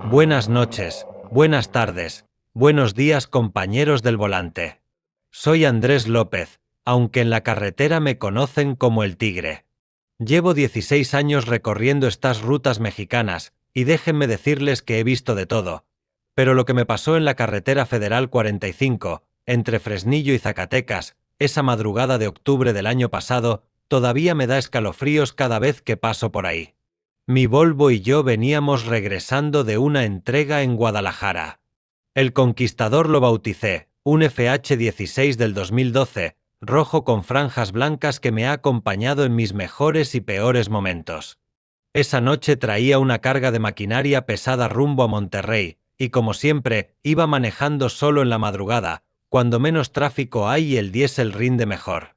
Buenas noches, buenas tardes, buenos días compañeros del volante. Soy Andrés López, aunque en la carretera me conocen como el Tigre. Llevo 16 años recorriendo estas rutas mexicanas, y déjenme decirles que he visto de todo. Pero lo que me pasó en la carretera federal 45, entre Fresnillo y Zacatecas, esa madrugada de octubre del año pasado, todavía me da escalofríos cada vez que paso por ahí. Mi Volvo y yo veníamos regresando de una entrega en Guadalajara. El Conquistador lo bauticé, un FH16 del 2012, rojo con franjas blancas que me ha acompañado en mis mejores y peores momentos. Esa noche traía una carga de maquinaria pesada rumbo a Monterrey, y como siempre, iba manejando solo en la madrugada, cuando menos tráfico hay y el diésel rinde mejor.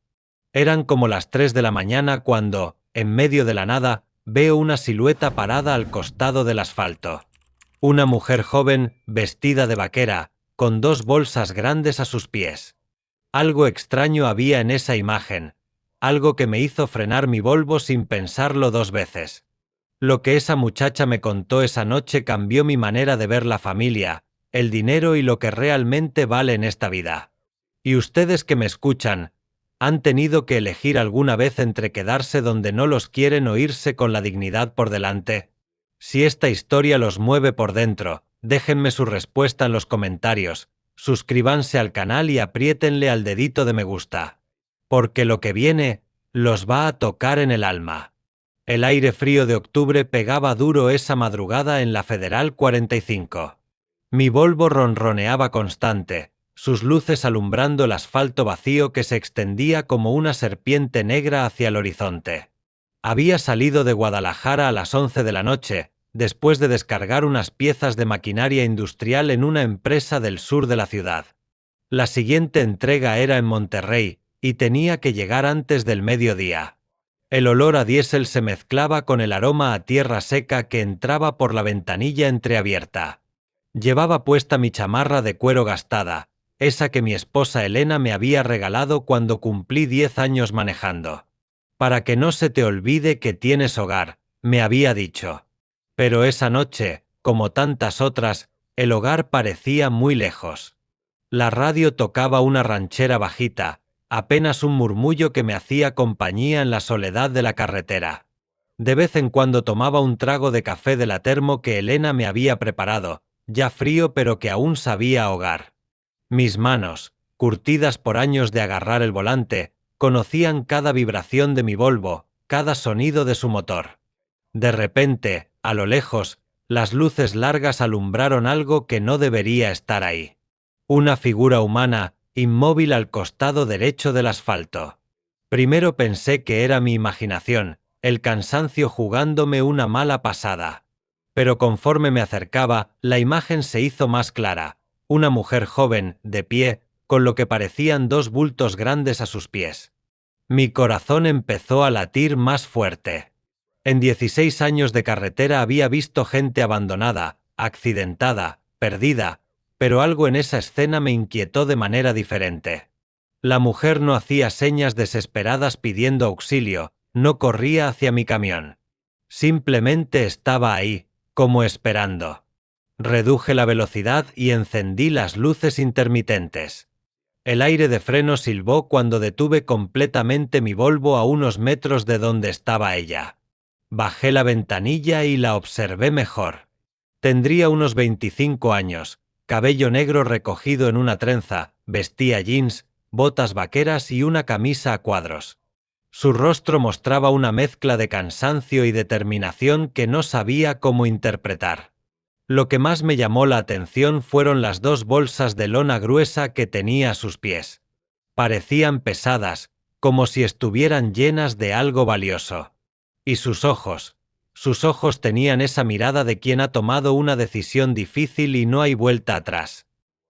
Eran como las 3 de la mañana cuando, en medio de la nada, veo una silueta parada al costado del asfalto. Una mujer joven, vestida de vaquera, con 2 bolsas grandes a sus pies. Algo extraño había en esa imagen, algo que me hizo frenar mi Volvo sin pensarlo 2 veces. Lo que esa muchacha me contó esa noche cambió mi manera de ver la familia, el dinero y lo que realmente vale en esta vida. Y ustedes que me escuchan, ¿han tenido que elegir alguna vez entre quedarse donde no los quieren o irse con la dignidad por delante? Si esta historia los mueve por dentro, déjenme su respuesta en los comentarios, suscríbanse al canal y apriétenle al dedito de me gusta. Porque lo que viene, los va a tocar en el alma. El aire frío de octubre pegaba duro esa madrugada en la Federal 45. Mi Volvo ronroneaba constante, sus luces alumbrando el asfalto vacío que se extendía como una serpiente negra hacia el horizonte. Había salido de Guadalajara a las 11 de la noche, después de descargar unas piezas de maquinaria industrial en una empresa del sur de la ciudad. La siguiente entrega era en Monterrey, y tenía que llegar antes del mediodía. El olor a diésel se mezclaba con el aroma a tierra seca que entraba por la ventanilla entreabierta. Llevaba puesta mi chamarra de cuero gastada, esa que mi esposa Elena me había regalado cuando cumplí 10 años manejando. Para que no se te olvide que tienes hogar, me había dicho. Pero esa noche, como tantas otras, el hogar parecía muy lejos. La radio tocaba una ranchera bajita, apenas un murmullo que me hacía compañía en la soledad de la carretera. De vez en cuando tomaba un trago de café de la termo que Elena me había preparado, ya frío pero que aún sabía ahogar. Mis manos, curtidas por años de agarrar el volante, conocían cada vibración de mi Volvo, cada sonido de su motor. De repente, a lo lejos, las luces largas alumbraron algo que no debería estar ahí. Una figura humana, inmóvil al costado derecho del asfalto. Primero pensé que era mi imaginación, el cansancio jugándome una mala pasada. Pero conforme me acercaba, la imagen se hizo más clara. Una mujer joven, de pie, con lo que parecían 2 bultos grandes a sus pies. Mi corazón empezó a latir más fuerte. En 16 años de carretera había visto gente abandonada, accidentada, perdida, pero algo en esa escena me inquietó de manera diferente. La mujer no hacía señas desesperadas pidiendo auxilio, no corría hacia mi camión. Simplemente estaba ahí, como esperando. Reduje la velocidad y encendí las luces intermitentes. El aire de freno silbó cuando detuve completamente mi Volvo a unos metros de donde estaba ella. Bajé la ventanilla y la observé mejor. Tendría unos 25 años, cabello negro recogido en una trenza, vestía jeans, botas vaqueras y una camisa a cuadros. Su rostro mostraba una mezcla de cansancio y determinación que no sabía cómo interpretar. Lo que más me llamó la atención fueron las 2 bolsas de lona gruesa que tenía a sus pies. Parecían pesadas, como si estuvieran llenas de algo valioso. Y sus ojos tenían esa mirada de quien ha tomado una decisión difícil y no hay vuelta atrás.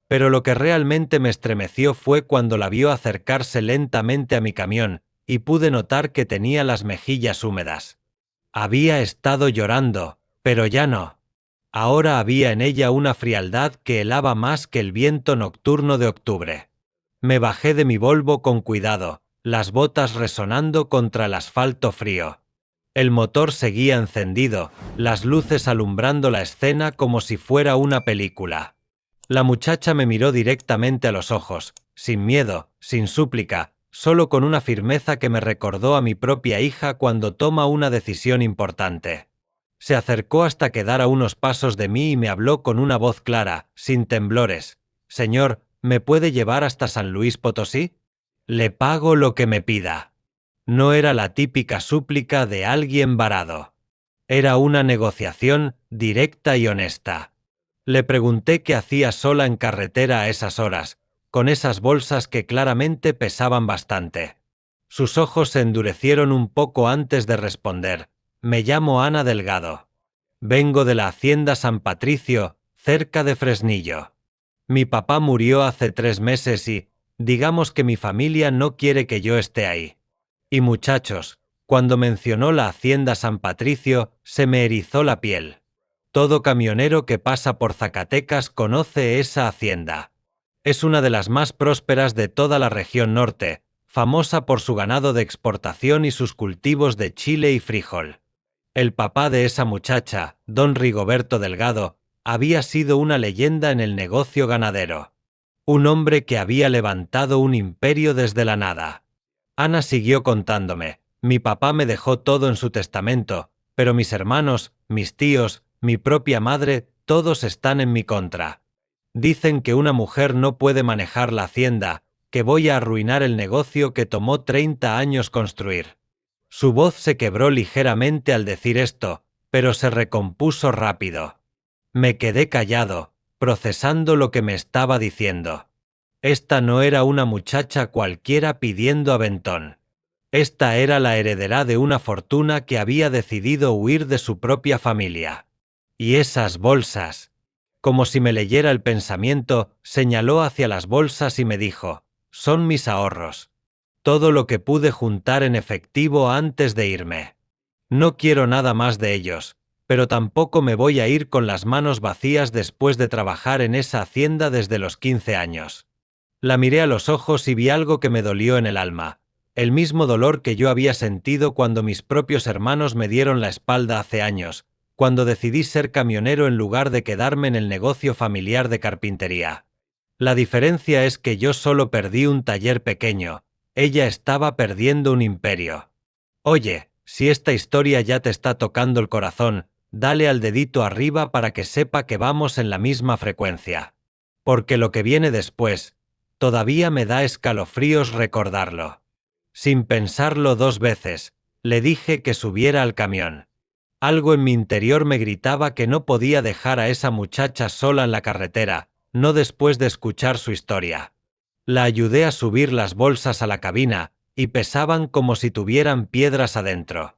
Pero lo que realmente me estremeció fue cuando la vio acercarse lentamente a mi camión, y pude notar que tenía las mejillas húmedas. Había estado llorando, pero ya no. Ahora había en ella una frialdad que helaba más que el viento nocturno de octubre. Me bajé de mi Volvo con cuidado, las botas resonando contra el asfalto frío. El motor seguía encendido, las luces alumbrando la escena como si fuera una película. La muchacha me miró directamente a los ojos, sin miedo, sin súplica, solo con una firmeza que me recordó a mi propia hija cuando toma una decisión importante. Se acercó hasta quedar a unos pasos de mí y me habló con una voz clara, sin temblores. «Señor, ¿me puede llevar hasta San Luis Potosí? Le pago lo que me pida». No era la típica súplica de alguien varado. Era una negociación directa y honesta. Le pregunté qué hacía sola en carretera a esas horas, con esas bolsas que claramente pesaban bastante. Sus ojos se endurecieron un poco antes de responder. «Me llamo Ana Delgado. Vengo de la hacienda San Patricio, cerca de Fresnillo. Mi papá murió hace 3 meses y, digamos que mi familia no quiere que yo esté ahí». Y muchachos, cuando mencionó la hacienda San Patricio, se me erizó la piel. Todo camionero que pasa por Zacatecas conoce esa hacienda. Es una de las más prósperas de toda la región norte, famosa por su ganado de exportación y sus cultivos de chile y frijol. El papá de esa muchacha, don Rigoberto Delgado, había sido una leyenda en el negocio ganadero. Un hombre que había levantado un imperio desde la nada. Ana siguió contándome. Mi papá me dejó todo en su testamento, pero mis hermanos, mis tíos, mi propia madre, todos están en mi contra. Dicen que una mujer no puede manejar la hacienda, que voy a arruinar el negocio que tomó 30 años construir. Su voz se quebró ligeramente al decir esto, pero se recompuso rápido. Me quedé callado, procesando lo que me estaba diciendo. Esta no era una muchacha cualquiera pidiendo aventón. Esta era la heredera de una fortuna que había decidido huir de su propia familia. Y esas bolsas. Como si me leyera el pensamiento, señaló hacia las bolsas y me dijo: «Son mis ahorros. Todo lo que pude juntar en efectivo antes de irme. No quiero nada más de ellos, pero tampoco me voy a ir con las manos vacías después de trabajar en esa hacienda desde los 15 años». La miré a los ojos y vi algo que me dolió en el alma, el mismo dolor que yo había sentido cuando mis propios hermanos me dieron la espalda hace años, cuando decidí ser camionero en lugar de quedarme en el negocio familiar de carpintería. La diferencia es que yo solo perdí un taller pequeño, ella estaba perdiendo un imperio. Oye, si esta historia ya te está tocando el corazón, dale al dedito arriba para que sepa que vamos en la misma frecuencia. Porque lo que viene después, todavía me da escalofríos recordarlo. Sin pensarlo 2 veces, le dije que subiera al camión. Algo en mi interior me gritaba que no podía dejar a esa muchacha sola en la carretera, no después de escuchar su historia. La ayudé a subir las bolsas a la cabina, y pesaban como si tuvieran piedras adentro.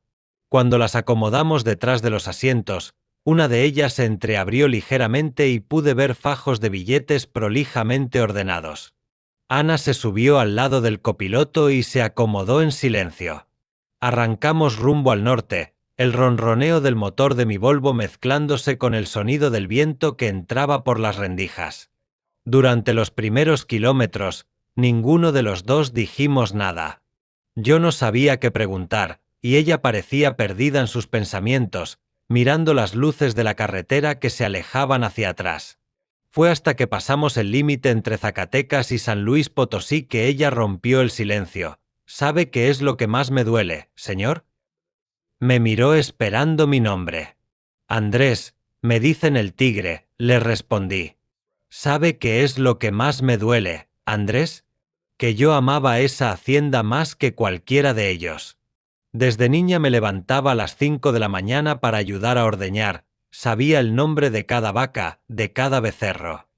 Cuando las acomodamos detrás de los asientos, una de ellas se entreabrió ligeramente y pude ver fajos de billetes prolijamente ordenados. Ana se subió al lado del copiloto y se acomodó en silencio. Arrancamos rumbo al norte, el ronroneo del motor de mi Volvo mezclándose con el sonido del viento que entraba por las rendijas. Durante los primeros kilómetros, ninguno de los dos dijimos nada. Yo no sabía qué preguntar, y ella parecía perdida en sus pensamientos, mirando las luces de la carretera que se alejaban hacia atrás. Fue hasta que pasamos el límite entre Zacatecas y San Luis Potosí que ella rompió el silencio. ¿Sabe qué es lo que más me duele, señor? Me miró esperando mi nombre. Andrés, me dicen el Tigre, le respondí. ¿Sabe qué es lo que más me duele, Andrés? Que yo amaba esa hacienda más que cualquiera de ellos. Desde niña me levantaba a las 5 de la mañana para ayudar a ordeñar. Sabía el nombre de cada vaca, de cada becerro.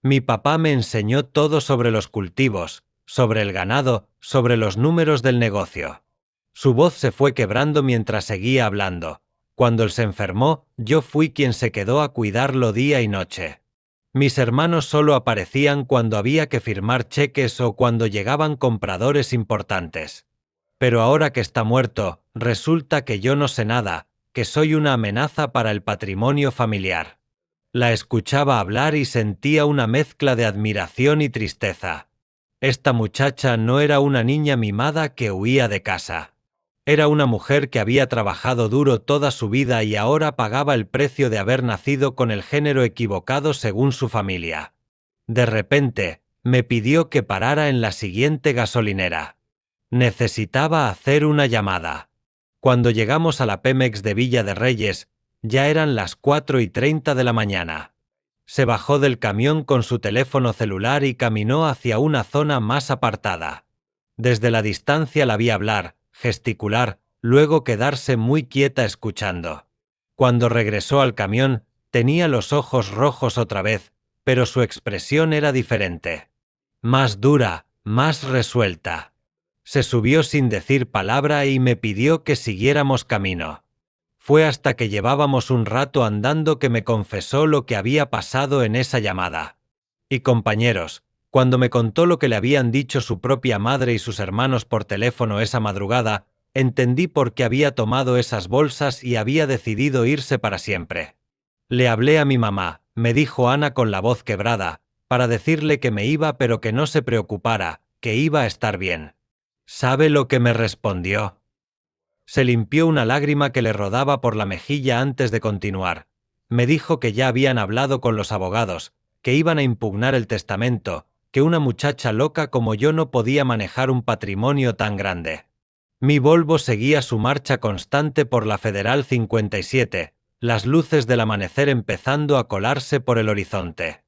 Mi papá me enseñó todo sobre los cultivos, sobre el ganado, sobre los números del negocio. Su voz se fue quebrando mientras seguía hablando. Cuando él se enfermó, yo fui quien se quedó a cuidarlo día y noche. Mis hermanos solo aparecían cuando había que firmar cheques o cuando llegaban compradores importantes. Pero ahora que está muerto, resulta que yo no sé nada, que soy una amenaza para el patrimonio familiar. La escuchaba hablar y sentía una mezcla de admiración y tristeza. Esta muchacha no era una niña mimada que huía de casa. Era una mujer que había trabajado duro toda su vida y ahora pagaba el precio de haber nacido con el género equivocado según su familia. De repente, me pidió que parara en la siguiente gasolinera. Necesitaba hacer una llamada. Cuando llegamos a la Pemex de Villa de Reyes, ya eran las 4:30 de la mañana. Se bajó del camión con su teléfono celular y caminó hacia una zona más apartada. Desde la distancia la vi hablar, gesticular, luego quedarse muy quieta escuchando. Cuando regresó al camión, tenía los ojos rojos otra vez, pero su expresión era diferente. Más dura, más resuelta. Se subió sin decir palabra y me pidió que siguiéramos camino. Fue hasta que llevábamos un rato andando que me confesó lo que había pasado en esa llamada. Y compañeros, cuando me contó lo que le habían dicho su propia madre y sus hermanos por teléfono esa madrugada, entendí por qué había tomado esas bolsas y había decidido irse para siempre. Le hablé a mi mamá, me dijo Ana con la voz quebrada, para decirle que me iba pero que no se preocupara, que iba a estar bien. ¿Sabe lo que me respondió? Se limpió una lágrima que le rodaba por la mejilla antes de continuar. Me dijo que ya habían hablado con los abogados, que iban a impugnar el testamento, que una muchacha loca como yo no podía manejar un patrimonio tan grande. Mi Volvo seguía su marcha constante por la Federal 57, las luces del amanecer empezando a colarse por el horizonte.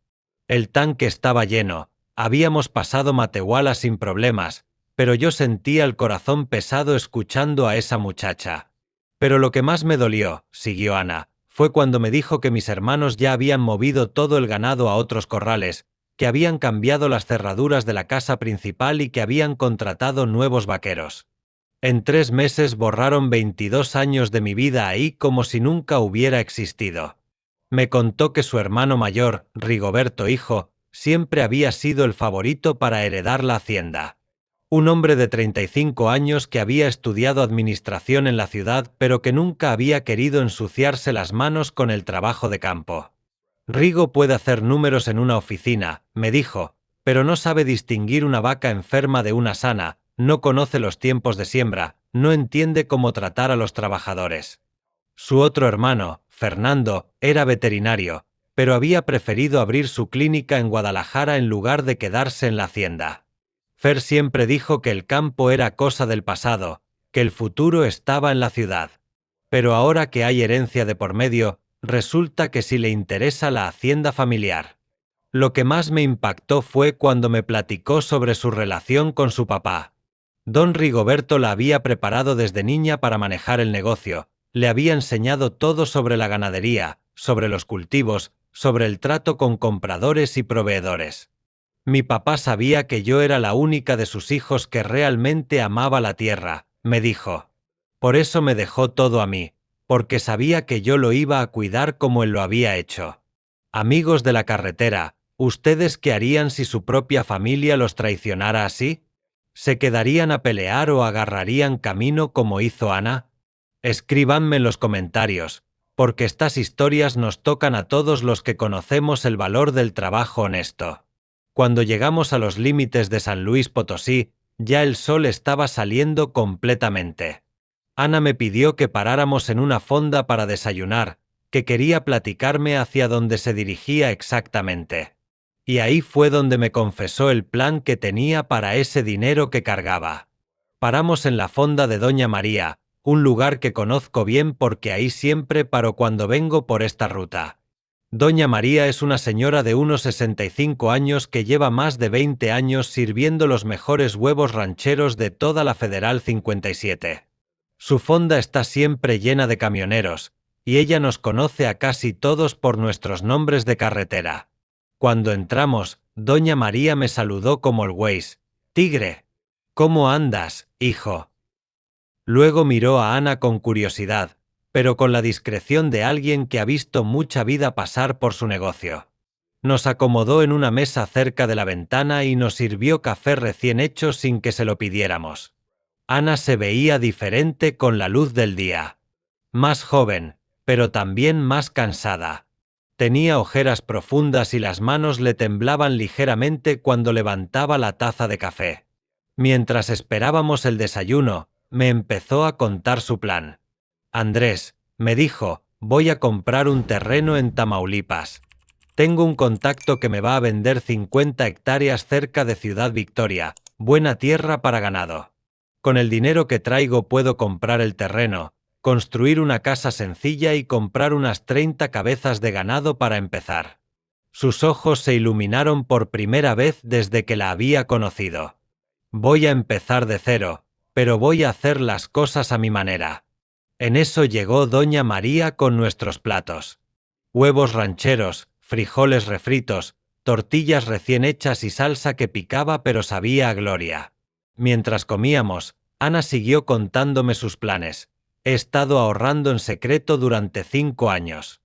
El tanque estaba lleno, habíamos pasado Matehuala sin problemas, pero yo sentía el corazón pesado escuchando a esa muchacha. Pero lo que más me dolió, siguió Ana, fue cuando me dijo que mis hermanos ya habían movido todo el ganado a otros corrales, que habían cambiado las cerraduras de la casa principal y que habían contratado nuevos vaqueros. En 3 meses borraron 22 años de mi vida ahí como si nunca hubiera existido. Me contó que su hermano mayor, Rigoberto hijo, siempre había sido el favorito para heredar la hacienda. Un hombre de 35 años que había estudiado administración en la ciudad pero que nunca había querido ensuciarse las manos con el trabajo de campo. Rigo puede hacer números en una oficina, me dijo, pero no sabe distinguir una vaca enferma de una sana, no conoce los tiempos de siembra, no entiende cómo tratar a los trabajadores. Su otro hermano, Fernando, era veterinario, pero había preferido abrir su clínica en Guadalajara en lugar de quedarse en la hacienda. Fer siempre dijo que el campo era cosa del pasado, que el futuro estaba en la ciudad. Pero ahora que hay herencia de por medio, resulta que sí le interesa la hacienda familiar. Lo que más me impactó fue cuando me platicó sobre su relación con su papá. Don Rigoberto la había preparado desde niña para manejar el negocio, le había enseñado todo sobre la ganadería, sobre los cultivos, sobre el trato con compradores y proveedores. Mi papá sabía que yo era la única de sus hijos que realmente amaba la tierra, me dijo. Por eso me dejó todo a mí, porque sabía que yo lo iba a cuidar como él lo había hecho. Amigos de la carretera, ¿ustedes qué harían si su propia familia los traicionara así? ¿Se quedarían a pelear o agarrarían camino como hizo Ana? Escríbanme en los comentarios, porque estas historias nos tocan a todos los que conocemos el valor del trabajo honesto. Cuando llegamos a los límites de San Luis Potosí, ya el sol estaba saliendo completamente. Ana me pidió que paráramos en una fonda para desayunar, que quería platicarme hacia donde se dirigía exactamente. Y ahí fue donde me confesó el plan que tenía para ese dinero que cargaba. Paramos en la fonda de Doña María, un lugar que conozco bien porque ahí siempre paro cuando vengo por esta ruta. Doña María es una señora de unos 65 años que lleva más de 20 años sirviendo los mejores huevos rancheros de toda la Federal 57. Su fonda está siempre llena de camioneros, y ella nos conoce a casi todos por nuestros nombres de carretera. Cuando entramos, Doña María me saludó como el Waze. «Tigre, ¿cómo andas, hijo?» Luego miró a Ana con curiosidad, pero con la discreción de alguien que ha visto mucha vida pasar por su negocio. Nos acomodó en una mesa cerca de la ventana y nos sirvió café recién hecho sin que se lo pidiéramos. Ana se veía diferente con la luz del día. Más joven, pero también más cansada. Tenía ojeras profundas y las manos le temblaban ligeramente cuando levantaba la taza de café. Mientras esperábamos el desayuno, me empezó a contar su plan. Andrés, me dijo, voy a comprar un terreno en Tamaulipas. Tengo un contacto que me va a vender 50 hectáreas cerca de Ciudad Victoria, buena tierra para ganado. Con el dinero que traigo puedo comprar el terreno, construir una casa sencilla y comprar unas 30 cabezas de ganado para empezar. Sus ojos se iluminaron por primera vez desde que la había conocido. Voy a empezar de cero, pero voy a hacer las cosas a mi manera. En eso llegó doña María con nuestros platos. Huevos rancheros, frijoles refritos, tortillas recién hechas y salsa que picaba pero sabía a gloria. Mientras comíamos, Ana siguió contándome sus planes. He estado ahorrando en secreto durante 5 años.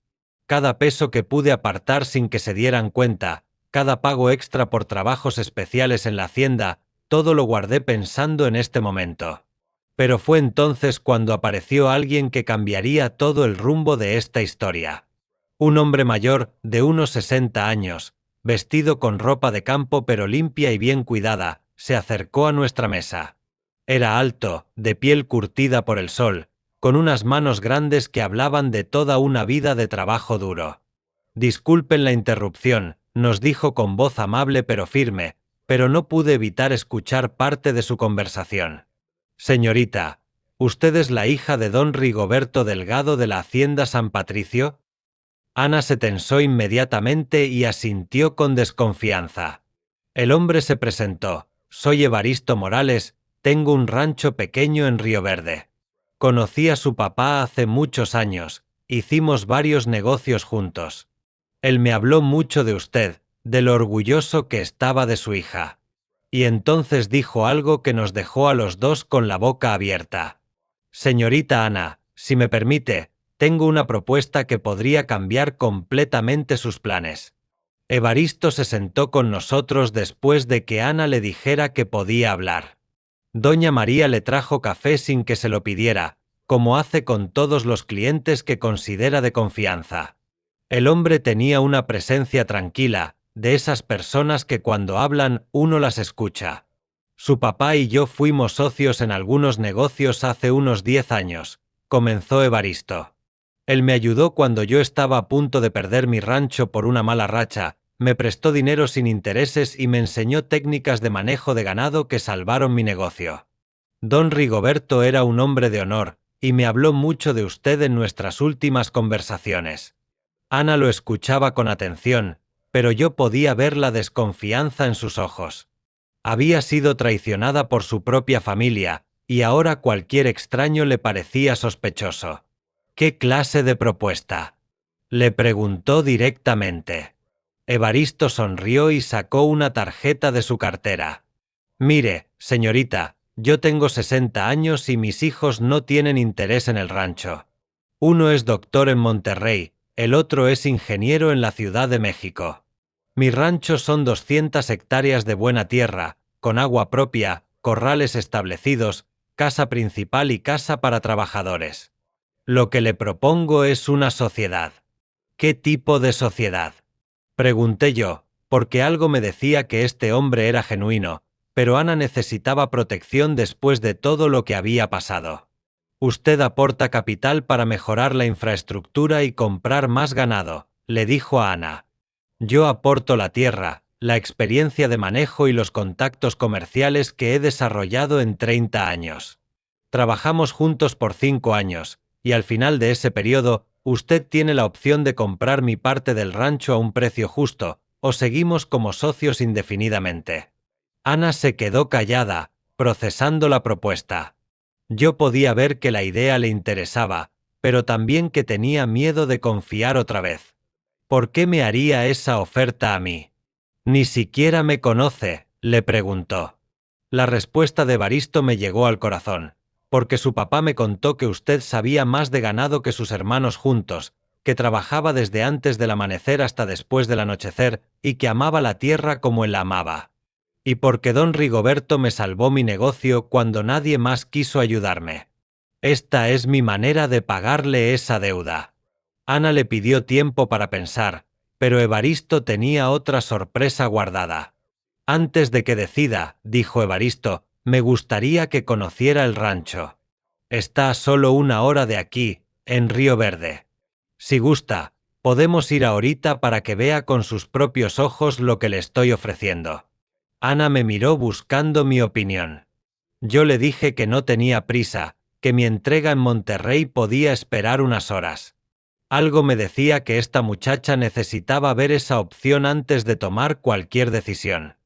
Cada peso que pude apartar sin que se dieran cuenta, cada pago extra por trabajos especiales en la hacienda, todo lo guardé pensando en este momento. Pero fue entonces cuando apareció alguien que cambiaría todo el rumbo de esta historia. Un hombre mayor, de unos 60 años, vestido con ropa de campo pero limpia y bien cuidada, se acercó a nuestra mesa. Era alto, de piel curtida por el sol, con unas manos grandes que hablaban de toda una vida de trabajo duro. Disculpen la interrupción, nos dijo con voz amable pero firme, pero no pude evitar escuchar parte de su conversación. Señorita, ¿usted es la hija de don Rigoberto Delgado de la Hacienda San Patricio? Ana se tensó inmediatamente y asintió con desconfianza. El hombre se presentó. Soy Evaristo Morales, tengo un rancho pequeño en Río Verde. Conocí a su papá hace muchos años, hicimos varios negocios juntos. Él me habló mucho de usted, de lo orgulloso que estaba de su hija. Y entonces dijo algo que nos dejó a los dos con la boca abierta. Señorita Ana, si me permite, tengo una propuesta que podría cambiar completamente sus planes. Evaristo se sentó con nosotros después de que Ana le dijera que podía hablar. Doña María le trajo café sin que se lo pidiera, como hace con todos los clientes que considera de confianza. El hombre tenía una presencia tranquila, de esas personas que cuando hablan uno las escucha. Su papá y yo fuimos socios en algunos negocios hace unos 10 años, comenzó Evaristo. Él me ayudó cuando yo estaba a punto de perder mi rancho por una mala racha, me prestó dinero sin intereses y me enseñó técnicas de manejo de ganado que salvaron mi negocio. Don Rigoberto era un hombre de honor, y me habló mucho de usted en nuestras últimas conversaciones. Ana lo escuchaba con atención, pero yo podía ver la desconfianza en sus ojos. Había sido traicionada por su propia familia, y ahora cualquier extraño le parecía sospechoso. ¿Qué clase de propuesta? Le preguntó directamente. Evaristo sonrió y sacó una tarjeta de su cartera. Mire, señorita, yo tengo 60 años y mis hijos no tienen interés en el rancho. Uno es doctor en Monterrey, el otro es ingeniero en la Ciudad de México. Mi rancho son 200 hectáreas de buena tierra, con agua propia, corrales establecidos, casa principal y casa para trabajadores. Lo que le propongo es una sociedad. ¿Qué tipo de sociedad? Pregunté yo, porque algo me decía que este hombre era genuino, pero Ana necesitaba protección después de todo lo que había pasado. Usted aporta capital para mejorar la infraestructura y comprar más ganado, le dijo a Ana. Yo aporto la tierra, la experiencia de manejo y los contactos comerciales que he desarrollado en 30 años. Trabajamos juntos por 5 años, y al final de ese periodo, usted tiene la opción de comprar mi parte del rancho a un precio justo, o seguimos como socios indefinidamente. Ana se quedó callada, procesando la propuesta. Yo podía ver que la idea le interesaba, pero también que tenía miedo de confiar otra vez. ¿Por qué me haría esa oferta a mí? Ni siquiera me conoce, le preguntó. La respuesta de Evaristo me llegó al corazón, porque su papá me contó que usted sabía más de ganado que sus hermanos juntos, que trabajaba desde antes del amanecer hasta después del anochecer y que amaba la tierra como él la amaba. Y porque don Rigoberto me salvó mi negocio cuando nadie más quiso ayudarme. Esta es mi manera de pagarle esa deuda. Ana le pidió tiempo para pensar, pero Evaristo tenía otra sorpresa guardada. Antes de que decida, dijo Evaristo, me gustaría que conociera el rancho. Está a solo 1 hora de aquí, en Río Verde. Si gusta, podemos ir ahorita para que vea con sus propios ojos lo que le estoy ofreciendo. Ana me miró buscando mi opinión. Yo le dije que no tenía prisa, que mi entrega en Monterrey podía esperar unas horas. Algo me decía que esta muchacha necesitaba ver esa opción antes de tomar cualquier decisión.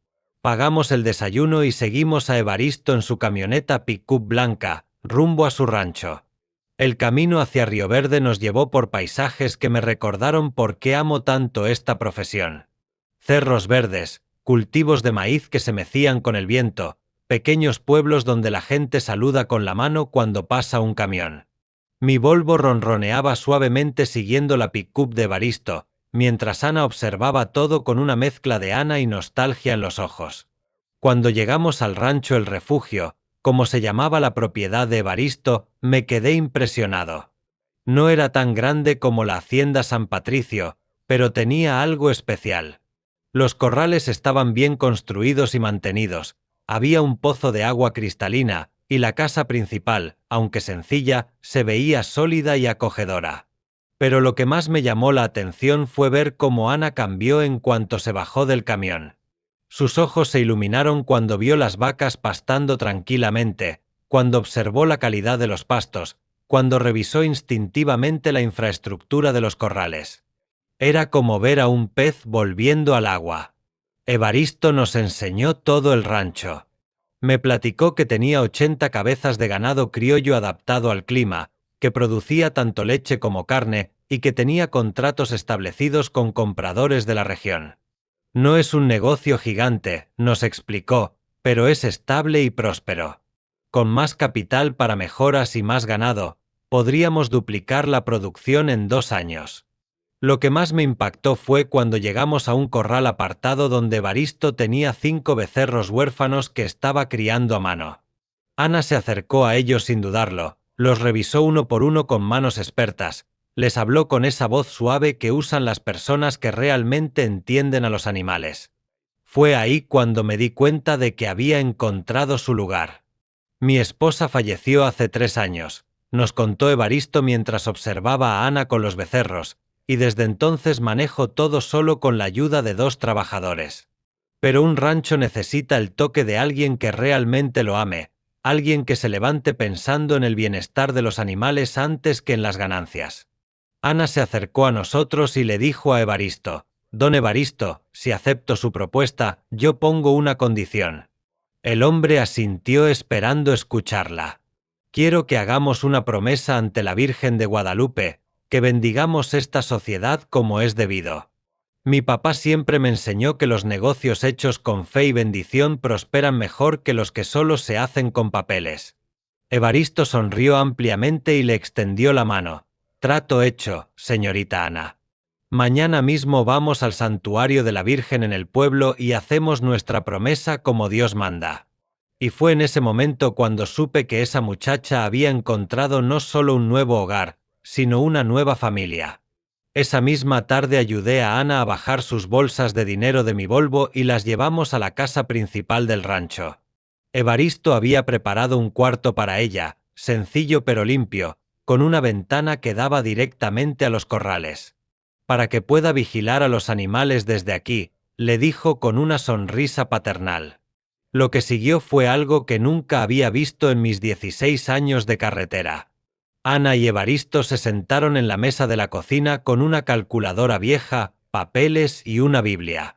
Pagamos el desayuno y seguimos a Evaristo en su camioneta pick-up blanca, rumbo a su rancho. El camino hacia Río Verde nos llevó por paisajes que me recordaron por qué amo tanto esta profesión. Cerros verdes, cultivos de maíz que se mecían con el viento, pequeños pueblos donde la gente saluda con la mano cuando pasa un camión. Mi Volvo ronroneaba suavemente siguiendo la pick-up de Evaristo, mientras Ana observaba todo con una mezcla de Ana y nostalgia en los ojos. Cuando llegamos al rancho El Refugio, como se llamaba la propiedad de Evaristo, me quedé impresionado. No era tan grande como la hacienda San Patricio, pero tenía algo especial. Los corrales estaban bien construidos y mantenidos, había un pozo de agua cristalina, y la casa principal, aunque sencilla, se veía sólida y acogedora. Pero lo que más me llamó la atención fue ver cómo Ana cambió en cuanto se bajó del camión. Sus ojos se iluminaron cuando vio las vacas pastando tranquilamente, cuando observó la calidad de los pastos, cuando revisó instintivamente la infraestructura de los corrales. Era como ver a un pez volviendo al agua. Evaristo nos enseñó todo el rancho. Me platicó que tenía 80 cabezas de ganado criollo adaptado al clima, que producía tanto leche como carne y que tenía contratos establecidos con compradores de la región. No es un negocio gigante, nos explicó, pero es estable y próspero. Con más capital para mejoras y más ganado, podríamos duplicar la producción en 2 años. Lo que más me impactó fue cuando llegamos a un corral apartado donde Evaristo tenía 5 becerros huérfanos que estaba criando a mano. Ana se acercó a ellos sin dudarlo, los revisó uno por uno con manos expertas, les habló con esa voz suave que usan las personas que realmente entienden a los animales. Fue ahí cuando me di cuenta de que había encontrado su lugar. Mi esposa falleció hace 3 años, nos contó Evaristo mientras observaba a Ana con los becerros, y desde entonces manejo todo solo con la ayuda de 2 trabajadores. Pero un rancho necesita el toque de alguien que realmente lo ame, alguien que se levante pensando en el bienestar de los animales antes que en las ganancias. Ana se acercó a nosotros y le dijo a Evaristo: «Don Evaristo, si acepto su propuesta, yo pongo una condición». El hombre asintió esperando escucharla. «Quiero que hagamos una promesa ante la Virgen de Guadalupe, que bendigamos esta sociedad como es debido. Mi papá siempre me enseñó que los negocios hechos con fe y bendición prosperan mejor que los que solo se hacen con papeles». Evaristo sonrió ampliamente y le extendió la mano. «Trato hecho, señorita Ana. Mañana mismo vamos al santuario de la Virgen en el pueblo y hacemos nuestra promesa como Dios manda». Y fue en ese momento cuando supe que esa muchacha había encontrado no solo un nuevo hogar, sino una nueva familia. Esa misma tarde ayudé a Ana a bajar sus bolsas de dinero de mi Volvo y las llevamos a la casa principal del rancho. Evaristo había preparado un cuarto para ella, sencillo pero limpio, con una ventana que daba directamente a los corrales. «Para que pueda vigilar a los animales desde aquí», le dijo con una sonrisa paternal. Lo que siguió fue algo que nunca había visto en mis 16 años de carretera. Ana y Evaristo se sentaron en la mesa de la cocina con una calculadora vieja, papeles y una Biblia.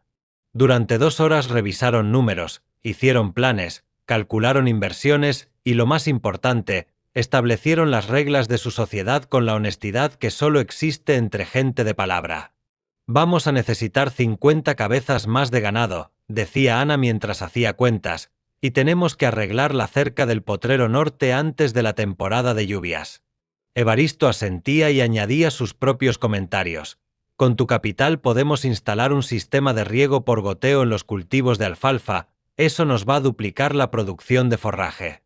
Durante 2 horas revisaron números, hicieron planes, calcularon inversiones y, lo más importante, establecieron las reglas de su sociedad con la honestidad que solo existe entre gente de palabra. «Vamos a necesitar 50 cabezas más de ganado», decía Ana mientras hacía cuentas, «y tenemos que arreglar la cerca del potrero norte antes de la temporada de lluvias». Evaristo asentía y añadía sus propios comentarios. «Con tu capital podemos instalar un sistema de riego por goteo en los cultivos de alfalfa, eso nos va a duplicar la producción de forraje».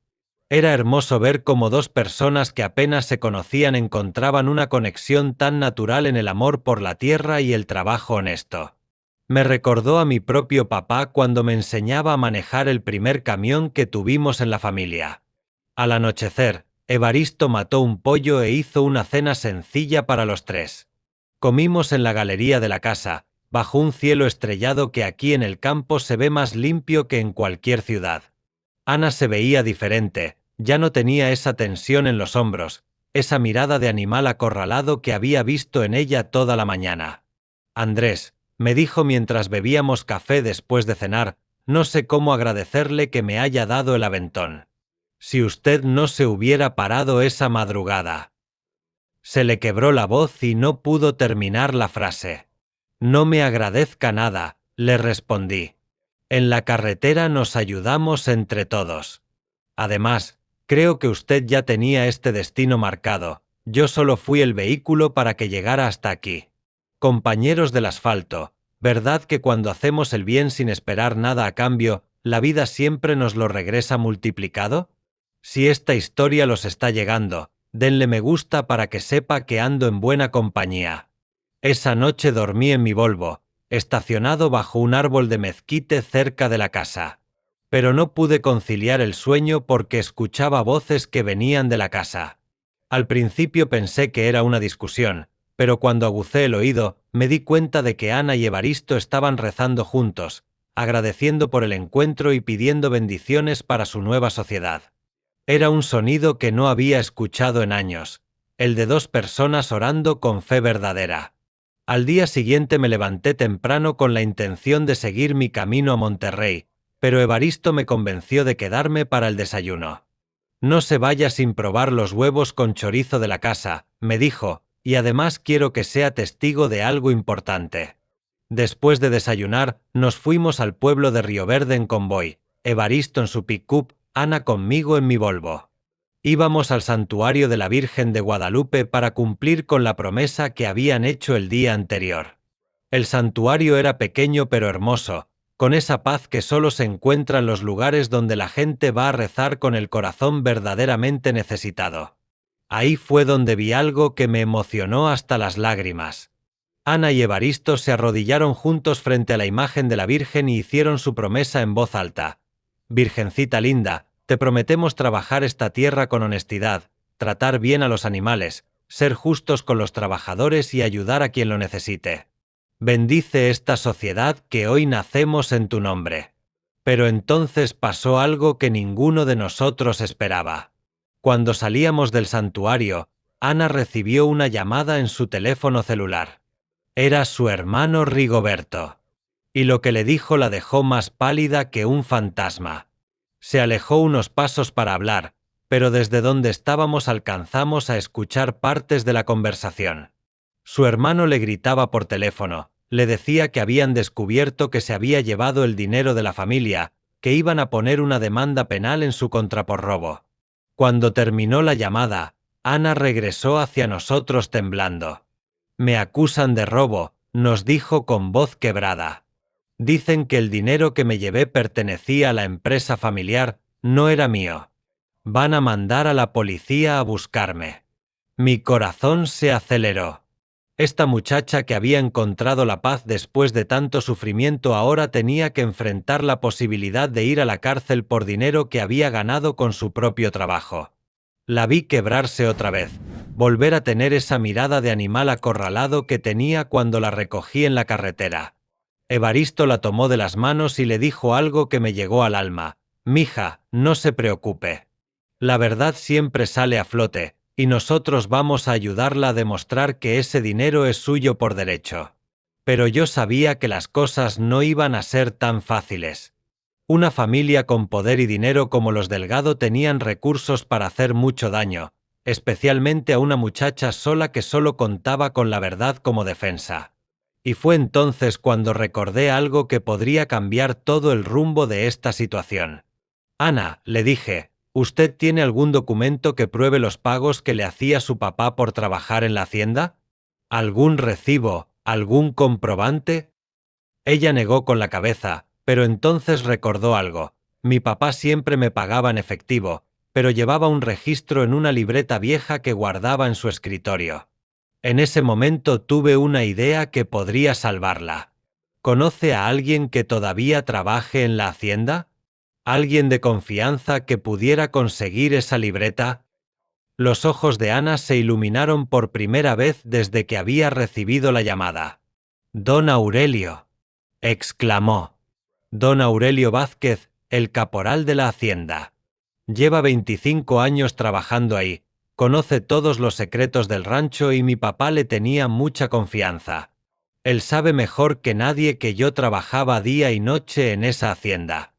Era hermoso ver cómo 2 personas que apenas se conocían encontraban una conexión tan natural en el amor por la tierra y el trabajo honesto. Me recordó a mi propio papá cuando me enseñaba a manejar el primer camión que tuvimos en la familia. Al anochecer, Evaristo mató un pollo e hizo una cena sencilla para los tres. Comimos en la galería de la casa, bajo un cielo estrellado que aquí en el campo se ve más limpio que en cualquier ciudad. Ana se veía diferente, ya no tenía esa tensión en los hombros, esa mirada de animal acorralado que había visto en ella toda la mañana. Andrés, me dijo mientras bebíamos café después de cenar, no sé cómo agradecerle que me haya dado el aventón. Si usted no se hubiera parado esa madrugada. Se le quebró la voz y no pudo terminar la frase. No me agradezca nada, le respondí. En la carretera nos ayudamos entre todos. Además, creo que usted ya tenía este destino marcado, yo solo fui el vehículo para que llegara hasta aquí. Compañeros del asfalto, ¿verdad que cuando hacemos el bien sin esperar nada a cambio, la vida siempre nos lo regresa multiplicado? Si esta historia los está llegando, denle me gusta para que sepa que ando en buena compañía. Esa noche dormí en mi Volvo, estacionado bajo un árbol de mezquite cerca de la casa. Pero no pude conciliar el sueño porque escuchaba voces que venían de la casa. Al principio pensé que era una discusión, pero cuando agucé el oído, me di cuenta de que Ana y Evaristo estaban rezando juntos, agradeciendo por el encuentro y pidiendo bendiciones para su nueva sociedad. Era un sonido que no había escuchado en años, el de dos personas orando con fe verdadera. Al día siguiente me levanté temprano con la intención de seguir mi camino a Monterrey, pero Evaristo me convenció de quedarme para el desayuno. No se vaya sin probar los huevos con chorizo de la casa, me dijo, y además quiero que sea testigo de algo importante. Después de desayunar, nos fuimos al pueblo de Río Verde en convoy, Evaristo en su pick-up, Ana conmigo en mi Volvo. Íbamos al santuario de la Virgen de Guadalupe para cumplir con la promesa que habían hecho el día anterior. El santuario era pequeño pero hermoso, con esa paz que solo se encuentra en los lugares donde la gente va a rezar con el corazón verdaderamente necesitado. Ahí fue donde vi algo que me emocionó hasta las lágrimas. Ana y Evaristo se arrodillaron juntos frente a la imagen de la Virgen y hicieron su promesa en voz alta. Virgencita linda, te prometemos trabajar esta tierra con honestidad, tratar bien a los animales, ser justos con los trabajadores y ayudar a quien lo necesite. Bendice esta sociedad que hoy nacemos en tu nombre. Pero entonces pasó algo que ninguno de nosotros esperaba. Cuando salíamos del santuario, Ana recibió una llamada en su teléfono celular. Era su hermano Rigoberto. Y lo que le dijo la dejó más pálida que un fantasma. Se alejó unos pasos para hablar, pero desde donde estábamos alcanzamos a escuchar partes de la conversación. Su hermano le gritaba por teléfono, le decía que habían descubierto que se había llevado el dinero de la familia, que iban a poner una demanda penal en su contra por robo. Cuando terminó la llamada, Ana regresó hacia nosotros temblando. Me acusan de robo, nos dijo con voz quebrada. Dicen que el dinero que me llevé pertenecía a la empresa familiar, no era mío. Van a mandar a la policía a buscarme. Mi corazón se aceleró. Esta muchacha que había encontrado la paz después de tanto sufrimiento ahora tenía que enfrentar la posibilidad de ir a la cárcel por dinero que había ganado con su propio trabajo. La vi quebrarse otra vez, volver a tener esa mirada de animal acorralado que tenía cuando la recogí en la carretera. Evaristo la tomó de las manos y le dijo algo que me llegó al alma. Mija, no se preocupe. La verdad siempre sale a flote, y nosotros vamos a ayudarla a demostrar que ese dinero es suyo por derecho. Pero yo sabía que las cosas no iban a ser tan fáciles. Una familia con poder y dinero como los Delgado tenían recursos para hacer mucho daño, especialmente a una muchacha sola que solo contaba con la verdad como defensa. Y fue entonces cuando recordé algo que podría cambiar todo el rumbo de esta situación. Ana, le dije, ¿usted tiene algún documento que pruebe los pagos que le hacía su papá por trabajar en la hacienda? ¿Algún recibo, algún comprobante? Ella negó con la cabeza, pero entonces recordó algo. Mi papá siempre me pagaba en efectivo, pero llevaba un registro en una libreta vieja que guardaba en su escritorio. En ese momento tuve una idea que podría salvarla. ¿Conoce a alguien que todavía trabaje en la hacienda? ¿Alguien de confianza que pudiera conseguir esa libreta? Los ojos de Ana se iluminaron por primera vez desde que había recibido la llamada. «Don Aurelio», exclamó. Don Aurelio Vázquez, el caporal de la hacienda. Lleva 25 años trabajando ahí, conoce todos los secretos del rancho y mi papá le tenía mucha confianza. Él sabe mejor que nadie que yo trabajaba día y noche en esa hacienda.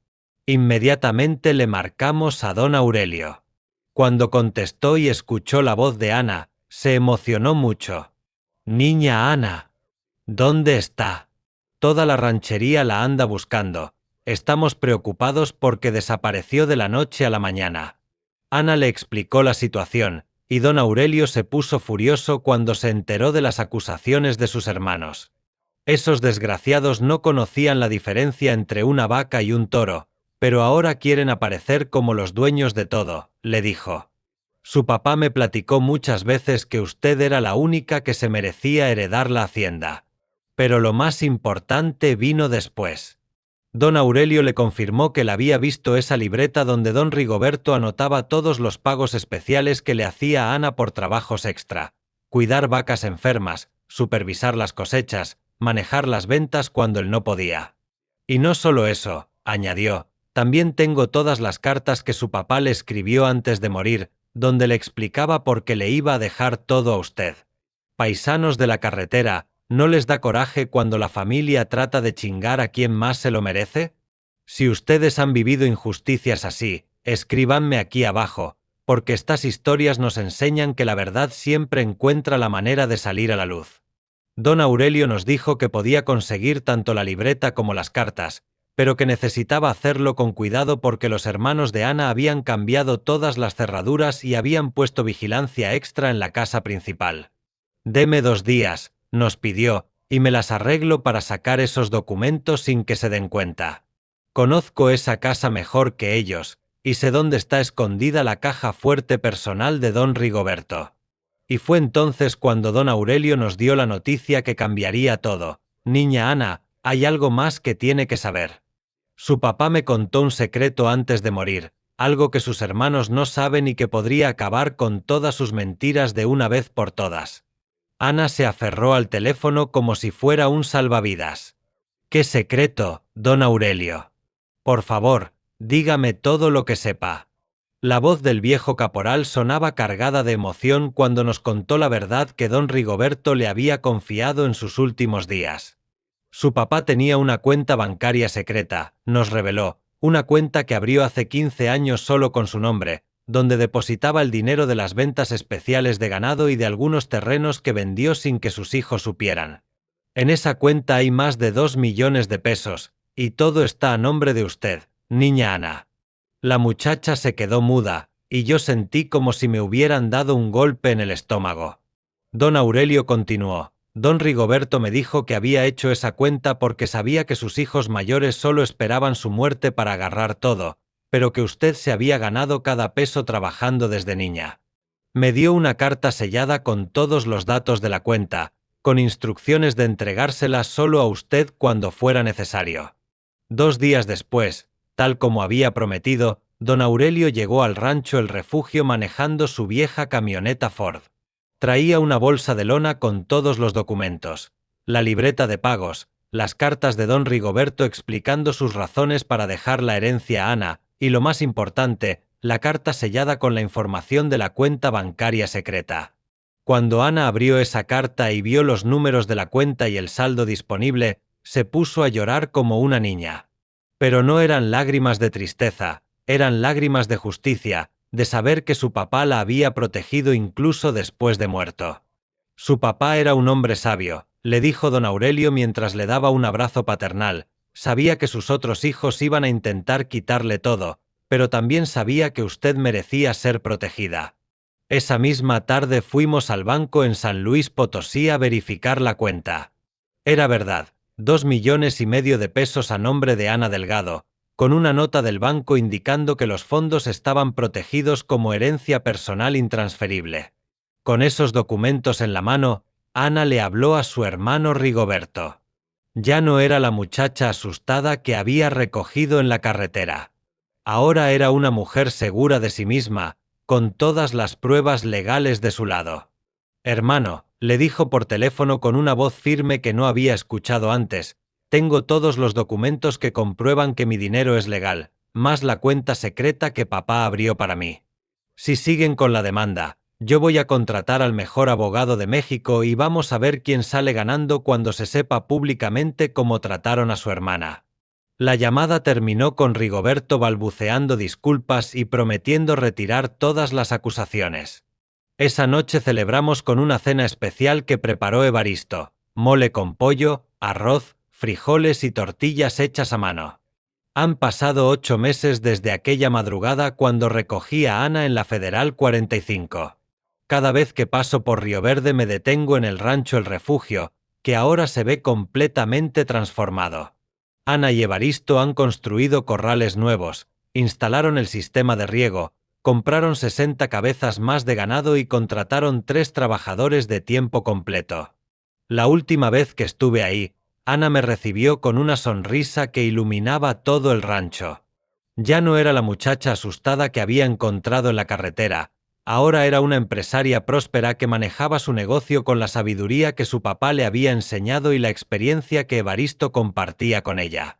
Inmediatamente le marcamos a don Aurelio. Cuando contestó y escuchó la voz de Ana, se emocionó mucho. «Niña Ana, ¿dónde está? Toda la ranchería la anda buscando. Estamos preocupados porque desapareció de la noche a la mañana». Ana le explicó la situación, y don Aurelio se puso furioso cuando se enteró de las acusaciones de sus hermanos. Esos desgraciados no conocían la diferencia entre una vaca y un toro, pero ahora quieren aparecer como los dueños de todo, le dijo. Su papá me platicó muchas veces que usted era la única que se merecía heredar la hacienda. Pero lo más importante vino después. Don Aurelio le confirmó que le había visto esa libreta donde don Rigoberto anotaba todos los pagos especiales que le hacía a Ana por trabajos extra: cuidar vacas enfermas, supervisar las cosechas, manejar las ventas cuando él no podía. Y no solo eso, añadió, también tengo todas las cartas que su papá le escribió antes de morir, donde le explicaba por qué le iba a dejar todo a usted. Paisanos de la carretera, ¿no les da coraje cuando la familia trata de chingar a quien más se lo merece? Si ustedes han vivido injusticias así, escríbanme aquí abajo, porque estas historias nos enseñan que la verdad siempre encuentra la manera de salir a la luz. Don Aurelio nos dijo que podía conseguir tanto la libreta como las cartas, pero que necesitaba hacerlo con cuidado porque los hermanos de Ana habían cambiado todas las cerraduras y habían puesto vigilancia extra en la casa principal. «Deme 2 días», nos pidió, «y me las arreglo para sacar esos documentos sin que se den cuenta. Conozco esa casa mejor que ellos, y sé dónde está escondida la caja fuerte personal de don Rigoberto». Y fue entonces cuando don Aurelio nos dio la noticia que cambiaría todo. «Niña Ana, hay algo más que tiene que saber. Su papá me contó un secreto antes de morir, algo que sus hermanos no saben y que podría acabar con todas sus mentiras de una vez por todas». Ana se aferró al teléfono como si fuera un salvavidas. «¿Qué secreto, don Aurelio? Por favor, dígame todo lo que sepa». La voz del viejo caporal sonaba cargada de emoción cuando nos contó la verdad que don Rigoberto le había confiado en sus últimos días. Su papá tenía una cuenta bancaria secreta, nos reveló, una cuenta que abrió hace 15 años solo con su nombre, donde depositaba el dinero de las ventas especiales de ganado y de algunos terrenos que vendió sin que sus hijos supieran. En esa cuenta hay más de 2 millones de pesos, y todo está a nombre de usted, niña Ana. La muchacha se quedó muda, y yo sentí como si me hubieran dado un golpe en el estómago. Don Aurelio continuó. Don Rigoberto me dijo que había hecho esa cuenta porque sabía que sus hijos mayores solo esperaban su muerte para agarrar todo, pero que usted se había ganado cada peso trabajando desde niña. Me dio una carta sellada con todos los datos de la cuenta, con instrucciones de entregársela solo a usted cuando fuera necesario. 2 días después, tal como había prometido, don Aurelio llegó al rancho El Refugio manejando su vieja camioneta Ford. Traía una bolsa de lona con todos los documentos, la libreta de pagos, las cartas de don Rigoberto explicando sus razones para dejar la herencia a Ana, y lo más importante, la carta sellada con la información de la cuenta bancaria secreta. Cuando Ana abrió esa carta y vio los números de la cuenta y el saldo disponible, se puso a llorar como una niña. Pero no eran lágrimas de tristeza, eran lágrimas de justicia, de saber que su papá la había protegido incluso después de muerto. Su papá era un hombre sabio, le dijo don Aurelio mientras le daba un abrazo paternal. Sabía que sus otros hijos iban a intentar quitarle todo, pero también sabía que usted merecía ser protegida. Esa misma tarde fuimos al banco en San Luis Potosí a verificar la cuenta. Era verdad. 2,5 millones de pesos a nombre de Ana Delgado, con una nota del banco indicando que los fondos estaban protegidos como herencia personal intransferible. Con esos documentos en la mano, Ana le habló a su hermano Rigoberto. Ya no era la muchacha asustada que había recogido en la carretera. Ahora era una mujer segura de sí misma, con todas las pruebas legales de su lado. Hermano, le dijo por teléfono con una voz firme que no había escuchado antes, tengo todos los documentos que comprueban que mi dinero es legal, más la cuenta secreta que papá abrió para mí. Si siguen con la demanda, yo voy a contratar al mejor abogado de México y vamos a ver quién sale ganando cuando se sepa públicamente cómo trataron a su hermana. La llamada terminó con Rigoberto balbuceando disculpas y prometiendo retirar todas las acusaciones. Esa noche celebramos con una cena especial que preparó Evaristo, mole con pollo, arroz, frijoles y tortillas hechas a mano. Han pasado 8 meses desde aquella madrugada cuando recogí a Ana en la Federal 45. Cada vez que paso por Río Verde me detengo en el rancho El Refugio, que ahora se ve completamente transformado. Ana y Evaristo han construido corrales nuevos, instalaron el sistema de riego, compraron 60 cabezas más de ganado y contrataron 3 trabajadores de tiempo completo. La última vez que estuve ahí, Ana me recibió con una sonrisa que iluminaba todo el rancho. Ya no era la muchacha asustada que había encontrado en la carretera, ahora era una empresaria próspera que manejaba su negocio con la sabiduría que su papá le había enseñado y la experiencia que Evaristo compartía con ella.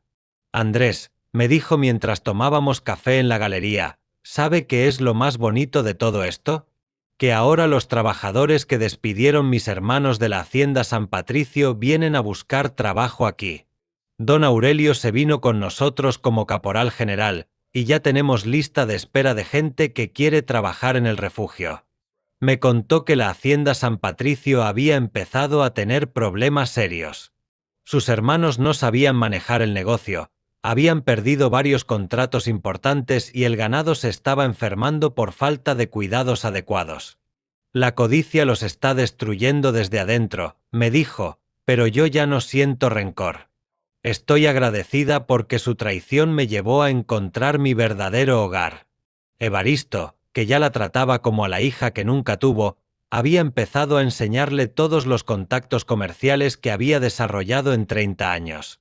Andrés, me dijo mientras tomábamos café en la galería, ¿sabe qué es lo más bonito de todo esto? Que ahora los trabajadores que despidieron mis hermanos de la Hacienda San Patricio vienen a buscar trabajo aquí. Don Aurelio se vino con nosotros como caporal general, y ya tenemos lista de espera de gente que quiere trabajar en el refugio. Me contó que la Hacienda San Patricio había empezado a tener problemas serios. Sus hermanos no sabían manejar el negocio, habían perdido varios contratos importantes y el ganado se estaba enfermando por falta de cuidados adecuados. La codicia los está destruyendo desde adentro, me dijo, pero yo ya no siento rencor. Estoy agradecida porque su traición me llevó a encontrar mi verdadero hogar. Evaristo, que ya la trataba como a la hija que nunca tuvo, había empezado a enseñarle todos los contactos comerciales que había desarrollado en 30 años.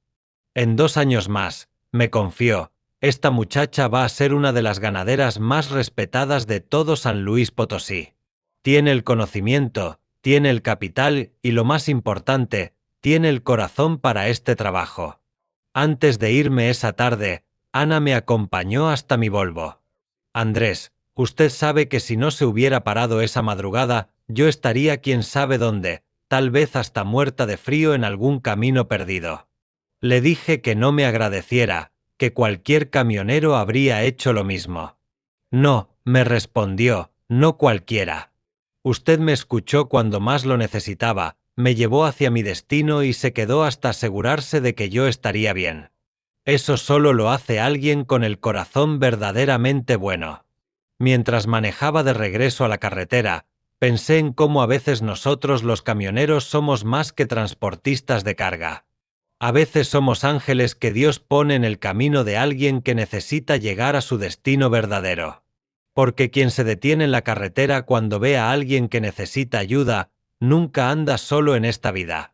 En 2 años más, me confió, esta muchacha va a ser una de las ganaderas más respetadas de todo San Luis Potosí. Tiene el conocimiento, tiene el capital y lo más importante, tiene el corazón para este trabajo. Antes de irme esa tarde, Ana me acompañó hasta mi Volvo. Andrés, usted sabe que si no se hubiera parado esa madrugada, yo estaría quién sabe dónde, tal vez hasta muerta de frío en algún camino perdido. Le dije que no me agradeciera, que cualquier camionero habría hecho lo mismo. No, me respondió, no cualquiera. Usted me escuchó cuando más lo necesitaba, me llevó hacia mi destino y se quedó hasta asegurarse de que yo estaría bien. Eso solo lo hace alguien con el corazón verdaderamente bueno. Mientras manejaba de regreso a la carretera, pensé en cómo a veces nosotros los camioneros somos más que transportistas de carga. A veces somos ángeles que Dios pone en el camino de alguien que necesita llegar a su destino verdadero. Porque quien se detiene en la carretera cuando ve a alguien que necesita ayuda, nunca anda solo en esta vida.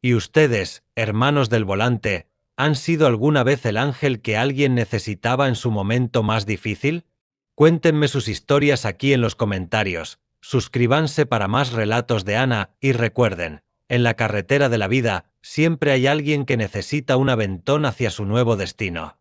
Y ustedes, hermanos del volante, ¿han sido alguna vez el ángel que alguien necesitaba en su momento más difícil? Cuéntenme sus historias aquí en los comentarios, suscríbanse para más relatos de Ana y recuerden, en la carretera de la vida, siempre hay alguien que necesita un aventón hacia su nuevo destino.